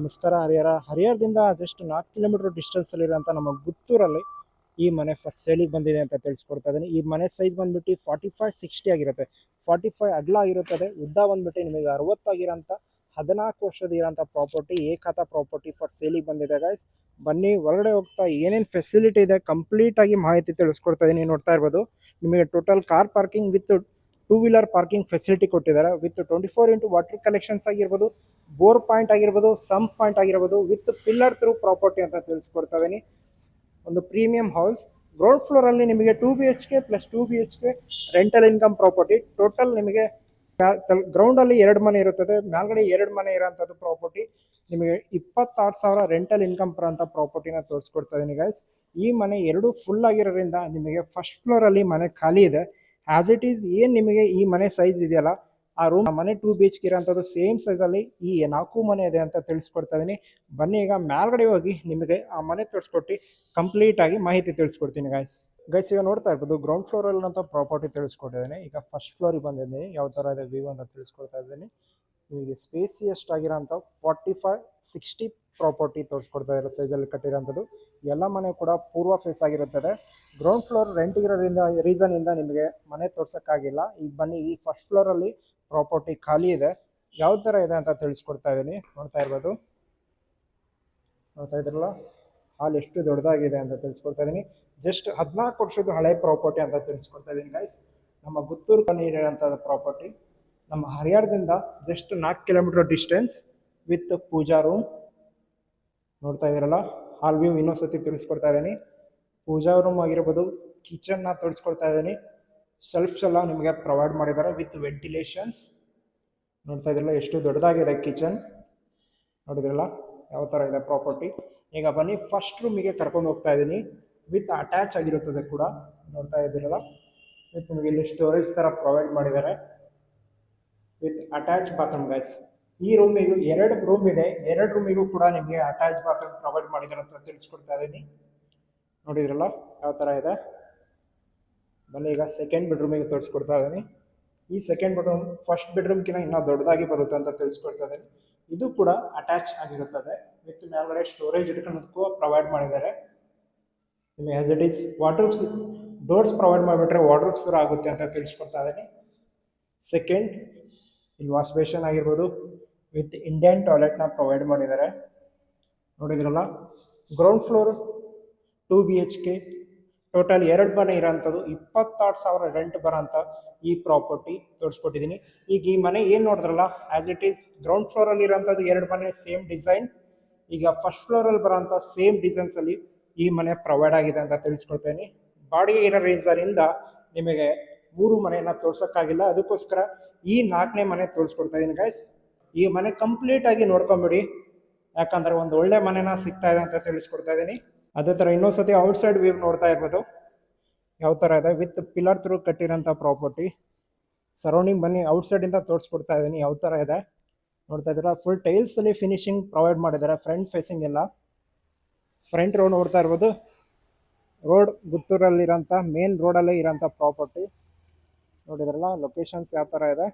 ನಮಸ್ಕಾರ. ಹರಿಹರದಿಂದ just 4 kilometre distance ಅಲ್ಲಿರುವಂಥ ನಮ್ಮ ಗುತ್ತೂರಲ್ಲಿ ಈ ಮನೆ ಫಸ್ಟ್ ಸೇಲಿಗೆ ಬಂದಿದೆ ಅಂತ ತಿಳಿಸ್ಕೊಡ್ತಾ ಇದ್ದೀನಿ. ಈ ಮನೆ ಸೈಜ್ ಬಂದ್ಬಿಟ್ಟು 45-60 ಆಗಿರುತ್ತೆ. 45 ಅಗಲ ಆಗಿರುತ್ತದೆ, ಉದ್ದ ಬಂದ್ಬಿಟ್ಟು ನಿಮಗೆ 60 ಆಗಿರೋಂಥ 14 ವರ್ಷದ ಇರೋಂಥ ಪ್ರಾಪರ್ಟಿ, ಏಕಾತ ಪ್ರಾಪರ್ಟಿ ಫಾರ್ ಸೇಲಿಗೆ ಬಂದಿದೆ ಗೈಸ್. ಬನ್ನಿ ಒಳಗಡೆ ಹೋಗ್ತಾ ಏನೇನು ಫೆಸಿಲಿಟಿ ಇದೆ ಕಂಪ್ಲೀಟ್ ಆಗಿ ಮಾಹಿತಿ ತಿಳಿಸ್ಕೊಡ್ತಾ ಇದ್ದೀನಿ. ನೋಡ್ತಾ ಇರ್ಬೋದು, ನಿಮಗೆ total car parking with 2 wheeler parking facility ಕೊಟ್ಟಿದ್ದಾರೆ. ವಿತ್ 24x ವಾಟರ್ ಕಲೆಕ್ಷನ್ಸ್ ಆಗಿರ್ಬೋದು, ಬೋರ್ ಪಾಯಿಂಟ್ ಆಗಿರ್ಬೋದು, ಸಂಪ್ ಪಾಯಿಂಟ್ ಆಗಿರ್ಬೋದು, ವಿತ್ ಪಿಲ್ಲರ್ ಥ್ರೂ ಪ್ರಾಪರ್ಟಿ ಅಂತ ತಿಳಿಸ್ಕೊಡ್ತಾ ಇದ್ದೀನಿ. ಒಂದು ಪ್ರೀಮಿಯಂ ಹೌಸ್, ಗ್ರೌಂಡ್ ಫ್ಲೋರ್ ಅಲ್ಲಿ ನಿಮಗೆ 2 BHK plus 2 BHK rental income property. Total ನಿಮಗೆ ಗ್ರೌಂಡ್ ಅಲ್ಲಿ 2 ಮನೆ ಇರುತ್ತದೆ, ಮೇಲ್ಗಡೆ 2 ಮನೆ ಇರೋಂಥದ್ದು ಪ್ರಾಪರ್ಟಿ. ನಿಮಗೆ 26,000 ರೆಂಟಲ್ ಇನ್ಕಮ್ ಬರೋಂಥ ಪ್ರಾಪರ್ಟಿನ ತೋರಿಸ್ಕೊಡ್ತಾ ಇದ್ದೀನಿ ಗೈಸ್. ಈ ಮನೆ 2 ಫುಲ್ ಆಗಿರೋದ್ರಿಂದ ನಿಮಗೆ ಫಸ್ಟ್ ಫ್ಲೋರ್ ಅಲ್ಲಿ ಮನೆ ಖಾಲಿ ಇದೆ. ಆಸ್ ಇಟ್ ಈಸ್ ಏನು ನಿಮಗೆ ಈ ಮನೆ ಸೈಜ್ ಇದೆಯಲ್ಲ, ಆ ರೂಮ್ ಮನೆ 2 BHK ಇರೋಂಥದ್ದು ಸೇಮ್ ಸೈಜಲ್ಲಿ ಈ 4 ಮನೆ ಇದೆ ಅಂತ ತಿಳಿಸ್ಕೊಡ್ತಾ ಇದ್ದೀನಿ. ಬನ್ನಿ ಈಗ ಮೇಲ್ಗಡೆ ಹೋಗಿ ನಿಮಗೆ ಆ ಮನೆ ತೋರಿಸ್ಕೊಟ್ಟು ಕಂಪ್ಲೀಟ್ ಆಗಿ ಮಾಹಿತಿ ತಿಳಿಸ್ಕೊಡ್ತೀನಿ ಗೈಸ್. ಈಗ ನೋಡ್ತಾ ಇರ್ಬೋದು, ಗ್ರೌಂಡ್ ಫ್ಲೋರಲ್ಲಿ ಅಂತ ಪ್ರಾಪರ್ಟಿ ತಿಳಿಸ್ಕೊಟ್ಟಿದ್ದೀನಿ. ಈಗ ಫಸ್ಟ್ ಫ್ಲೋರಿಗೆ ಬಂದಿದ್ದೀನಿ, ಯಾವ ಥರ ಇದೆ ವ್ಯೂ ಅಂತ ತಿಳಿಸ್ಕೊಡ್ತಾ ಇದ್ದೀನಿ. ನಿಮಗೆ ಸ್ಪೇಸಿಯಸ್ಟ್ ಆಗಿರೋಂಥ 45-60 ಪ್ರಾಪರ್ಟಿ ತೋರಿಸ್ಕೊಡ್ತಾ ಇರೋ ಸೈಜಲ್ಲಿ ಕಟ್ಟಿರೋಂಥದ್ದು. ಎಲ್ಲ ಮನೆ ಕೂಡ ಪೂರ್ವ ಫೇಸ್ ಆಗಿರುತ್ತದೆ. ಗ್ರೌಂಡ್ ಫ್ಲೋರ್ ರೆಂಟಿಗಿರೋದ್ರಿಂದ ರೀಸನಿಂದ ನಿಮಗೆ ಮನೆ ತೋರ್ಸೋಕ್ಕಾಗಿಲ್ಲ. ಈಗ ಬನ್ನಿ, ಈ ಫಸ್ಟ್ ಫ್ಲೋರಲ್ಲಿ ಪ್ರಾಪರ್ಟಿ ಖಾಲಿ ಇದೆ, ಯಾವ ಥರ ಇದೆ ಅಂತ ತಿಳಿಸ್ಕೊಡ್ತಾ ಇದ್ದೀನಿ. ನೋಡ್ತಾ ಇರ್ಬೋದು, ನೋಡ್ತಾ ಇದ್ರಲ್ಲ ಹಾಲ್ ಎಷ್ಟು ದೊಡ್ಡದಾಗಿದೆ ಅಂತ ತಿಳಿಸ್ಕೊಡ್ತಾ ಇದ್ದೀನಿ. ಜಸ್ಟ್ 14 ವರ್ಷದ ಹಳೆ ಪ್ರಾಪರ್ಟಿ ಅಂತ ತಿಳಿಸ್ಕೊಡ್ತಾ ಇದ್ದೀನಿ ಗೈಸ್. ನಮ್ಮ ಗುತ್ತೂರು ಇರೋಂಥದ್ದು ಪ್ರಾಪರ್ಟಿ. ನಮ್ಮ ಹರಿಹರದಿಂದ just 4 kilometre distance with pooja room. ನೋಡ್ತಾ ಇದ್ದೀರಲ್ಲ, ಹಾಲ್ ವ್ಯೂ ಇನ್ನೊಂದ್ಸತಿ ತಿಳಿಸ್ಕೊಡ್ತಾ ಇದ್ದೀನಿ. ಪೂಜಾ ರೂಮ್ ಆಗಿರ್ಬೋದು, ಕಿಚನ್ನ ತೋರಿಸ್ಕೊಡ್ತಾ ಇದ್ದೀನಿ. ಶೆಲ್ಫ್ಸ್ ಎಲ್ಲ ನಿಮಗೆ ಪ್ರೊವೈಡ್ ಮಾಡಿದ್ದಾರೆ ವಿತ್ ವೆಂಟಿಲೇಷನ್ಸ್. ನೋಡ್ತಾ ಇದ್ರಲ್ಲ ಎಷ್ಟು ದೊಡ್ಡದಾಗಿದೆ ಕಿಚನ್. ನೋಡಿದ್ರಲ್ಲ ಯಾವ ಥರ ಇದೆ ಪ್ರಾಪರ್ಟಿ. ಈಗ ಬನ್ನಿ ಫಸ್ಟ್ ರೂಮಿಗೆ ಕರ್ಕೊಂಡು ಹೋಗ್ತಾ ಇದ್ದೀನಿ. ವಿತ್ ಅಟ್ಯಾಚ್ ಆಗಿರುತ್ತದೆ ಕೂಡ. ನೋಡ್ತಾ ಇದ್ದೀರಲ್ಲ, ವಿತ್ ನಿಮಗೆ ಇಲ್ಲಿ ಸ್ಟೋರೇಜ್ ಥರ ಪ್ರೊವೈಡ್ ಮಾಡಿದ್ದಾರೆ ವಿತ್ ಅಟ್ಯಾಚ್ ಬಾತ್ರೂಮ್ ಗೈಸ್. ಈ ರೂಮಿಗೂ 2 ರೂಮ್ ಇದೆ, 2 ರೂಮಿಗೂ ಕೂಡ ನಿಮಗೆ ಅಟ್ಯಾಚ್ ಬಾತ್ರೂಮ್ ಪ್ರೊವೈಡ್ ಮಾಡಿದ್ದಾರೆ ಅಂತ ತಿಳಿಸ್ಕೊಡ್ತಾ ಇದ್ದೀನಿ. ನೋಡಿದ್ರಲ್ಲ ಯಾವ ಥರ ಇದೆ. ಬನ್ನಿ ಈಗ ಸೆಕೆಂಡ್ ಬೆಡ್ರೂಮಿಗೆ ತೋರಿಸ್ಕೊಡ್ತಾ ಇದ್ದೀನಿ. ಈ ಸೆಕೆಂಡ್ ಬೆಡ್ರೂಮ್ ಫಸ್ಟ್ ಬೆಡ್ರೂಮ್ಗಿಂತ ಇನ್ನೂ ದೊಡ್ಡದಾಗಿ ಬರುತ್ತೆ ಅಂತ ತಿಳಿಸ್ಕೊಡ್ತಾ ಇದ್ದೀನಿ. ಇದು ಕೂಡ ಅಟ್ಯಾಚ್ ಆಗಿರುತ್ತದೆ ವಿತ್ ಮೇಲ್ಗಡೆ ಸ್ಟೋರೇಜ್ ಇಟ್ಕೊಳ್ಳೋದಕ್ಕೂ ಪ್ರೊವೈಡ್ ಮಾಡಿದ್ದಾರೆ. ನಿಮಗೆ as it is wardrobes doors provide ಮಾಡಿಬಿಟ್ರೆ ವಾರ್ಡ್ರೋಬ್ಸ್ ಥರ ಆಗುತ್ತೆ ಅಂತ ತಿಳಿಸ್ಕೊಡ್ತಾ ಇದ್ದೀನಿ. ಸೆಕೆಂಡ್, ಇಲ್ಲಿ ವಾಶ್ ಬೇಷನ್ ಆಗಿರ್ಬೋದು ವಿತ್ ಇಂಡಿಯನ್ ಟಾಯ್ಲೆಟ್ನ ಪ್ರೊವೈಡ್ ಮಾಡಿದ್ದಾರೆ. ನೋಡಿದ್ರಲ್ಲ, ಗ್ರೌಂಡ್ ಫ್ಲೋರ್ 2 BHK ಟೋಟಲ್ 2 ಮನೆ ಇರೋಂಥದ್ದು, 26,000 ರೆಂಟ್ ಬರೋಂಥ ಈ ಪ್ರಾಪರ್ಟಿ ತೋರಿಸ್ಕೊಟ್ಟಿದ್ದೀನಿ. ಈಗ ಈ ಮನೆ ಏನು ನೋಡಿದ್ರಲ್ಲ, ಆಸ್ ಇಟ್ ಈಸ್ ಗ್ರೌಂಡ್ ಫ್ಲೋರಲ್ಲಿ ಇರೋಂಥದ್ದು 2 ಮನೆ ಸೇಮ್ ಡಿಸೈನ್. ಈಗ ಫಸ್ಟ್ ಫ್ಲೋರಲ್ಲಿ ಬರೋಂಥ ಸೇಮ್ ಡಿಸೈನ್ಸಲ್ಲಿ ಈ ಮನೆ ಪ್ರೊವೈಡ್ ಆಗಿದೆ ಅಂತ ತಿಳಿಸ್ಕೊಡ್ತೀನಿ. ಬಾಡಿಗೆ ಇರೋ ರೀಸನಿಂದ ನಿಮಗೆ 3 ಮನೆಯನ್ನು ತೋರ್ಸೋಕ್ಕಾಗಿಲ್ಲ, ಅದಕ್ಕೋಸ್ಕರ ಈ 4ನೇ ಮನೆ ತೋರಿಸ್ಕೊಡ್ತಾ ಇದ್ದೀನಿ ಗೈಸ್. ಈ ಮನೆ ಕಂಪ್ಲೀಟ್ ಆಗಿ ನೋಡ್ಕೊಂಬಿಡಿ, ಯಾಕಂದ್ರೆ ಒಂದು ಒಳ್ಳೆ ಮನೆನ ಸಿಗ್ತಾ ಇದೆ ಅಂತ ತಿಳಿಸ್ಕೊಡ್ತಾ ಇದ್ದೀನಿ. ಅದೇ ಥರ ಇನ್ನೊಂದ್ಸತಿ ಔಟ್ಸೈಡ್ ವ್ಯೂ ನೋಡ್ತಾ ಇರ್ಬೋದು ಯಾವ ಥರ ಇದೆ. ವಿತ್ ಪಿಲ್ಲರ್ ಥ್ರೂ ಕಟ್ಟಿರೋಂಥ ಪ್ರಾಪರ್ಟಿ. ಸರೌಂಡಿಂಗ್ ಬನ್ನಿ ಔಟ್ಸೈಡಿಂದ ತೋರಿಸ್ಕೊಡ್ತಾ ಇದ್ದೀನಿ ಯಾವ ಥರ ಇದೆ. ನೋಡ್ತಾ ಇದ್ದೀರಾ, ಫುಲ್ ಟೈಲ್ಸಲ್ಲಿ ಫಿನಿಶಿಂಗ್ ಪ್ರೊವೈಡ್ ಮಾಡಿದ್ದಾರೆ. ಫ್ರಂಟ್ ಫೇಸಿಂಗ್ ಎಲ್ಲ ಫ್ರಂಟ್ ರೋಡ್ ನೋಡ್ತಾ ಇರ್ಬೋದು. ರೋಡ್ ಗುತ್ತೂರಲ್ಲಿರೋಂಥ ಮೇನ್ ರೋಡಲ್ಲೇ ಇರೋಂಥ ಪ್ರಾಪರ್ಟಿ. ನೋಡಿದ್ರಲ್ಲ ಲೊಕೇಶನ್ಸ್ ಯಾವ ಥರ ಇದೆ.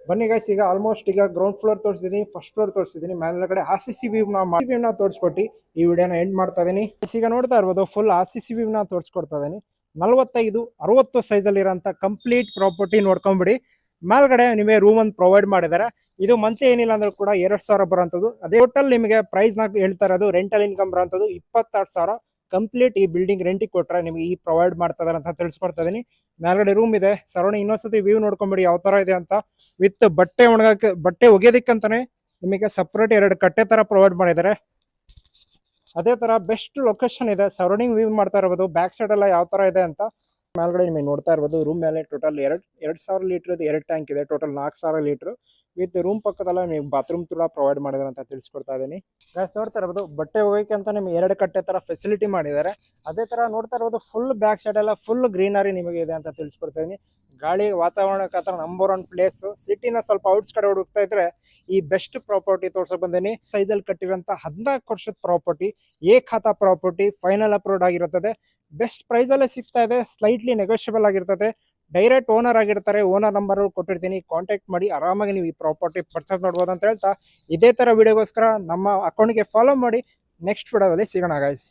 ಬನ್ನಿ ಗೈಸ್, ಈಗ ಆಲ್ಮೋಸ್ಟ್ ಈಗ ಗ್ರೌಂಡ್ ಫ್ಲೋರ್ ತೋರಿಸಿದ್ದೀನಿ, ಫಸ್ಟ್ ಫ್ಲೋರ್ ತೋರಿಸಿದ್ದೀನಿ, ಮೇಲ್ಗಡೆ RCC ವ್ಯೂನ ತೋರಿಸ್ಕೊಟ್ಟು ಈ ವಿಡಿಯೋನ ಎಂಡ್ ಮಾಡ್ತಾ ಇದ್ದೀನಿ. ಈಗ ನೋಡ್ತಾ ಇರ್ಬೋದು, ಫುಲ್ RCC ವ್ಯೂನ ತೋರಿಸ್ಕೊಡ್ತಾ ಇದ್ದೀನಿ. 45-60 ಸೈಜಲ್ಲಿರೋಂಥ ಕಂಪ್ಲೀಟ್ ಪ್ರಾಪರ್ಟಿ ನೋಡ್ಕೊಂಬಿಡಿ. ಮೇಲ್ಗಡೆ ನಿಮಗೆ ರೂಮ್ ಒಂದು ಪ್ರೊವೈಡ್ ಮಾಡಿದ್ದಾರೆ. ಇದು ಮಂತ್ಲಿ ಏನಿಲ್ಲ ಅಂದ್ರೂ ಕೂಡ 2,000 ಬರೋಂಥದ್ದು. ಅದೇ ಟೋಟಲ್ ನಿಮಗೆ ಪ್ರೈಸ್ನ ಹೇಳ್ತಾ ಇರೋದು ರೆಂಟಲ್ ಇನ್ಕಮ್ ಬರೋಂಥದ್ದು 26,000 ಕಂಪ್ಲೀಟ್. ಈ ಬಿಲ್ಡಿಂಗ್ ರೆಂಟಿಗೆ ಕೊಟ್ಟರೆ ನಿಮಗೆ ಈ ಪ್ರೊವೈಡ್ ಮಾಡ್ತಾ ಇದ್ದಾರೆ ಅಂತ ತಿಳಿಸ್ಕೊಡ್ತಾ ಇದ್ದೀನಿ. ಮೇಲ್ಗಡೆ ರೂಮ್ ಇದೆ, ಸರೌಂಡಿಂಗ್ ಇನ್ನೊಂದ್ಸತಿ ವ್ಯೂ ನೋಡ್ಕೊಂಬಿಡಿ ಯಾವ ಥರ ಇದೆ ಅಂತ. ವಿತ್ ಬಟ್ಟೆ ಒಗೆಯೋದಕ್ಕಂತಾನೆ ನಿಮಗೆ ಸಪ್ರೇಟ್ 2 ಕಟ್ಟೆ ಥರ ಪ್ರೊವೈಡ್ ಮಾಡಿದ್ದಾರೆ. ಅದೇ ಥರ ಬೆಸ್ಟ್ ಲೊಕೇಶನ್ ಇದೆ. ಸರೌಂಡಿಂಗ್ ವ್ಯೂ ಮಾಡ್ತಾ ಇರ್ಬೋದು, ಬ್ಯಾಕ್ ಸೈಡ್ ಎಲ್ಲ ಯಾವ ಥರ ಇದೆ ಅಂತ. ಮೇಲ್ಗಡೆ ನಿಮಗೆ ನೋಡ್ತಾ ಇರ್ಬೋದು, ರೂಮ್ ಮೇಲೆ ಟೋಟಲ್ 2,000 ಲೀಟ್ರದ್ದು 2 ಟ್ಯಾಂಕ್ ಇದೆ. ಟೋಟಲ್ 4,000 ಲೀಟ್ರ್ ವಿತ್ ರೂಮ್ ಪಕ್ಕದಲ್ಲ ನೀವು ಬಾತ್ರೂಮ್ ಕೂಡ ಪ್ರೊವೈಡ್ ಮಾಡಿದ್ದಾರೆ ಅಂತ ತಿಳಿಸ್ಕೊಡ್ತಾ ಇದ್ದೀನಿ. ಗಾಯ್ಸ್ ನೋಡ್ತಾ ಇರ್ಬೋದು, ಬಟ್ಟೆ ಹೋಗೋಕೆ ಅಂತ ನಿಮಗೆ 2 ಕಟ್ಟೆ ಥರ ಫೆಸಿಲಿಟಿ ಮಾಡಿದ್ದಾರೆ. ಅದೇ ಥರ ನೋಡ್ತಾ ಇರ್ಬೋದು, ಫುಲ್ ಬ್ಯಾಕ್ ಸೈಡ್ ಎಲ್ಲ ಫುಲ್ ಗ್ರೀನರಿ ನಿಮಗೆ ಇದೆ ಅಂತ ತಿಳಿಸ್ಕೊಡ್ತಾ ಇದ್ದೀನಿ. ಗಾಳಿ ವಾತಾವರಣಕ್ಕೆ ಹತ್ರ ನಂಬರ್ 1 ಪ್ಲೇಸ್. ಸಿಟಿನ ಸ್ವಲ್ಪ ಔಟ್ಸ್ ಕಡೆ ಹುಡುಕ್ತಾ ಇದ್ರೆ ಈ ಬೆಸ್ಟ್ ಪ್ರಾಪರ್ಟಿ ತೋರ್ಸಕ್ ಬಂದೇನಿ. ಸೈಜಲ್ಲಿ ಕಟ್ಟಿರೋಂಥ 14 ವರ್ಷದ ಪ್ರಾಪರ್ಟಿ, ಏಕಾತ ಪ್ರಾಪರ್ಟಿ, ಫೈನಲ್ ಅಪ್ರೂವ್ಡ್ ಆಗಿರುತ್ತದೆ. ಬೆಸ್ಟ್ ಪ್ರೈಸಲ್ಲೇ ಸಿಗ್ತಾ ಇದೆ, ಸ್ಲೈಟ್ಲಿ ನೆಗೋಷಿಯಬಲ್ ಆಗಿರ್ತದೆ. ಡೈರೆಕ್ಟ್ ಓನರ್ ಆಗಿರ್ತಾರೆ. ಓನರ್ ನಂಬರ್ ಕೊಟ್ಟಿರ್ತೀನಿ, ಕಾಂಟ್ಯಾಕ್ಟ್ ಮಾಡಿ ಆರಾಮಾಗಿ ನೀವು ಈ ಪ್ರಾಪರ್ಟಿ ಪರ್ಚೇಸ್ ಮಾಡ್ಬೋದು ಅಂತ ಹೇಳ್ತಾ, ಇದೇ ತರ ವಿಡಿಯೋಗೋಸ್ಕರ ನಮ್ಮ ಅಕೌಂಟ್ಗೆ ಫಾಲೋ ಮಾಡಿ. ನೆಕ್ಸ್ಟ್ ವಿಡಿಯೋದಲ್ಲಿ ಸಿಗೋಣ ಗೈಸ್.